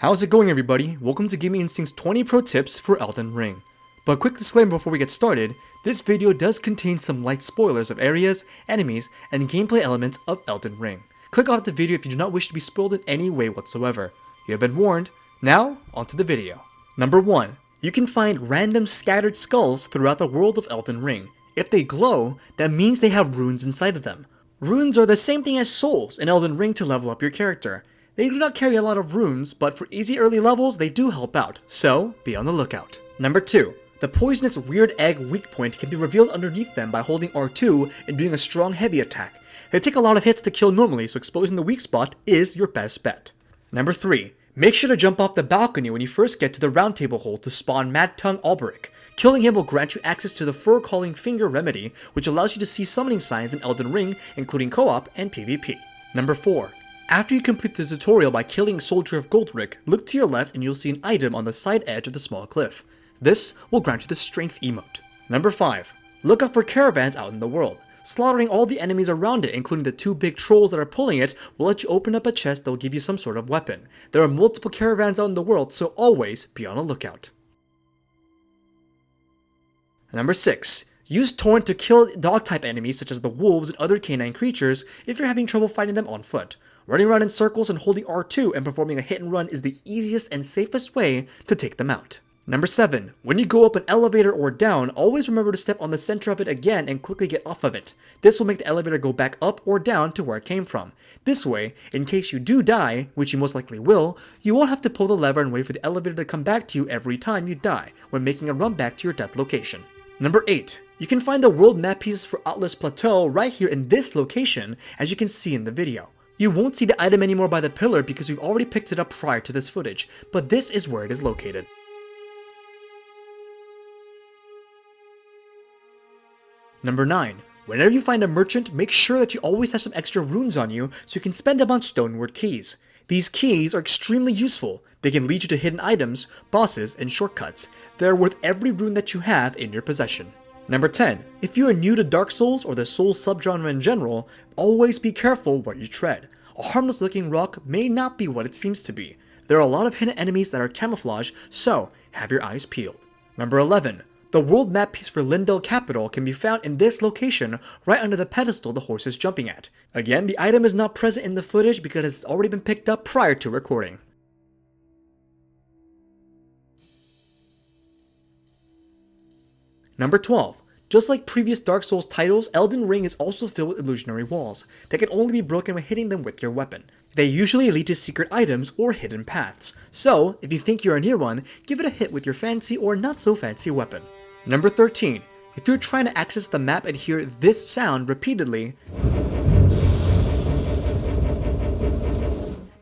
How's it going, everybody? Welcome to Gaming Instinct's 20 Pro Tips for Elden Ring. But a quick disclaimer before we get started, this video does contain some light spoilers of areas, enemies, and gameplay elements of Elden Ring. Click off the video if you do not wish to be spoiled in any way whatsoever. You have been warned. Now, onto the video. Number 1. You can find random scattered skulls throughout the world of Elden Ring. If they glow, that means they have runes inside of them. Runes are the same thing as souls in Elden Ring to level up your character. They do not carry a lot of runes, but for easy early levels, they do help out, so be on the lookout. Number 2. The poisonous weird egg weak point can be revealed underneath them by holding R2 and doing a strong heavy attack. They take a lot of hits to kill normally, so exposing the weak spot is your best bet. Number 3. Make sure to jump off the balcony when you first get to the round table hole to spawn Mad Tongue Alberic. Killing him will grant you access to the Fur Calling Finger remedy, which allows you to see summoning signs in Elden Ring, including co-op and PvP. Number 4. After you complete the tutorial by killing Soldier of Goldrick, look to your left and you'll see an item on the side edge of the small cliff. This will grant you the Strength emote. Number 5. Look out for caravans out in the world. Slaughtering all the enemies around it, including the 2 big trolls that are pulling it, will let you open up a chest that will give you some sort of weapon. There are multiple caravans out in the world, so always be on the lookout. Number 6. Use Torrent to kill dog-type enemies such as the wolves and other canine creatures if you're having trouble fighting them on foot. Running around in circles and holding R2 and performing a hit and run is the easiest and safest way to take them out. Number 7. When you go up an elevator or down, always remember to step on the center of it again and quickly get off of it. This will make the elevator go back up or down to where it came from. This way, in case you do die, which you most likely will, you won't have to pull the lever and wait for the elevator to come back to you every time you die when making a run back to your death location. Number 8. You can find the world map pieces for Atlas Plateau right here in this location, as you can see in the video. You won't see the item anymore by the pillar because we've already picked it up prior to this footage, but this is where it is located. Number 9. Whenever you find a merchant, make sure that you always have some extra runes on you so you can spend them on Stoneware Keys. These keys are extremely useful. They can lead you to hidden items, bosses, and shortcuts. They're worth every rune that you have in your possession. Number 10. If you are new to Dark Souls or the Souls subgenre in general, always be careful where you tread. A harmless looking rock may not be what it seems to be. There are a lot of hidden enemies that are camouflage, so have your eyes peeled. Number 11. The world map piece for Lindell Capital can be found in this location right under the pedestal the horse is jumping at. Again, the item is not present in the footage because it's already been picked up prior to recording. Number 12. Just like previous Dark Souls titles, Elden Ring is also filled with illusionary walls that can only be broken by hitting them with your weapon. They usually lead to secret items or hidden paths, so if you think you're near one, give it a hit with your fancy or not so fancy weapon. Number 13. If you're trying to access the map and hear this sound repeatedly,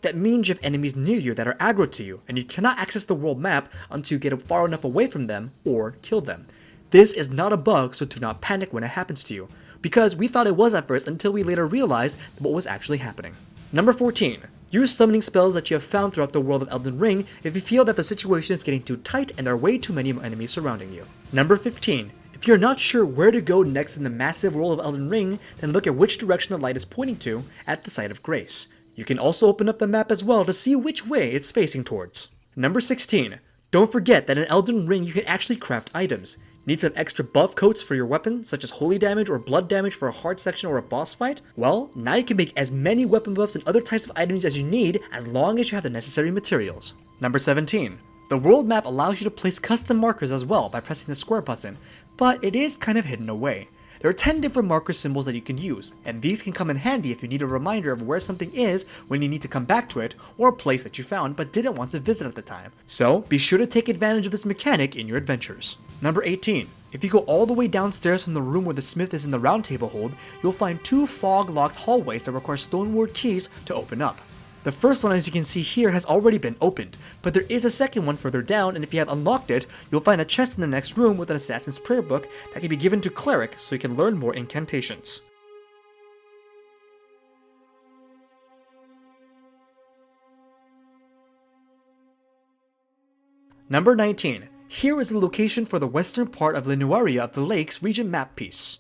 that means you have enemies near you that are aggro to you, and you cannot access the world map until you get far enough away from them or kill them. This is not a bug, so do not panic when it happens to you, because we thought it was at first until we later realized what was actually happening. Number 14. Use summoning spells that you have found throughout the world of Elden Ring if you feel that the situation is getting too tight and there are way too many enemies surrounding you. Number 15. If you're not sure where to go next in the massive world of Elden Ring, then look at which direction the light is pointing to at the site of grace. You can also open up the map as well to see which way it's facing towards. Number 16. Don't forget that in Elden Ring you can actually craft items. Need some extra buff coats for your weapon, such as holy damage or blood damage for a hard section or a boss fight? Well, now you can make as many weapon buffs and other types of items as you need as long as you have the necessary materials. Number 17. The world map allows you to place custom markers as well by pressing the square button, but it is kind of hidden away. There are 10 different marker symbols that you can use, and these can come in handy if you need a reminder of where something is when you need to come back to it, or a place that you found but didn't want to visit at the time. So be sure to take advantage of this mechanic in your adventures. Number 18. If you go all the way downstairs from the room where the smith is in the round table hold, you'll find 2 fog-locked hallways that require Stoneware Keys to open up. The first one, as you can see here, has already been opened, but there is a second one further down, and if you have unlocked it, you'll find a chest in the next room with an Assassin's Prayer book that can be given to Cleric so you can learn more incantations. Number 19. Here is the location for the western part of Linuaria of the Lakes region map piece.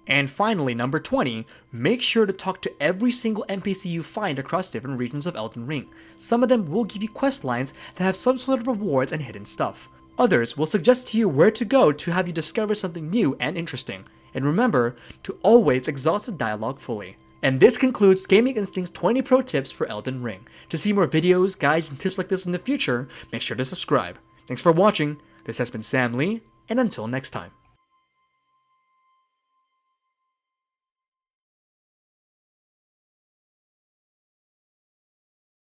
And finally, number 20, make sure to talk to every single NPC you find across different regions of Elden Ring. Some of them will give you quest lines that have some sort of rewards and hidden stuff. Others will suggest to you where to go to have you discover something new and interesting. And remember to always exhaust the dialogue fully. And this concludes Gaming Instinct's 20 pro tips for Elden Ring. To see more videos, guides, and tips like this in the future, make sure to subscribe. Thanks for watching, this has been Sam Lee, and until next time.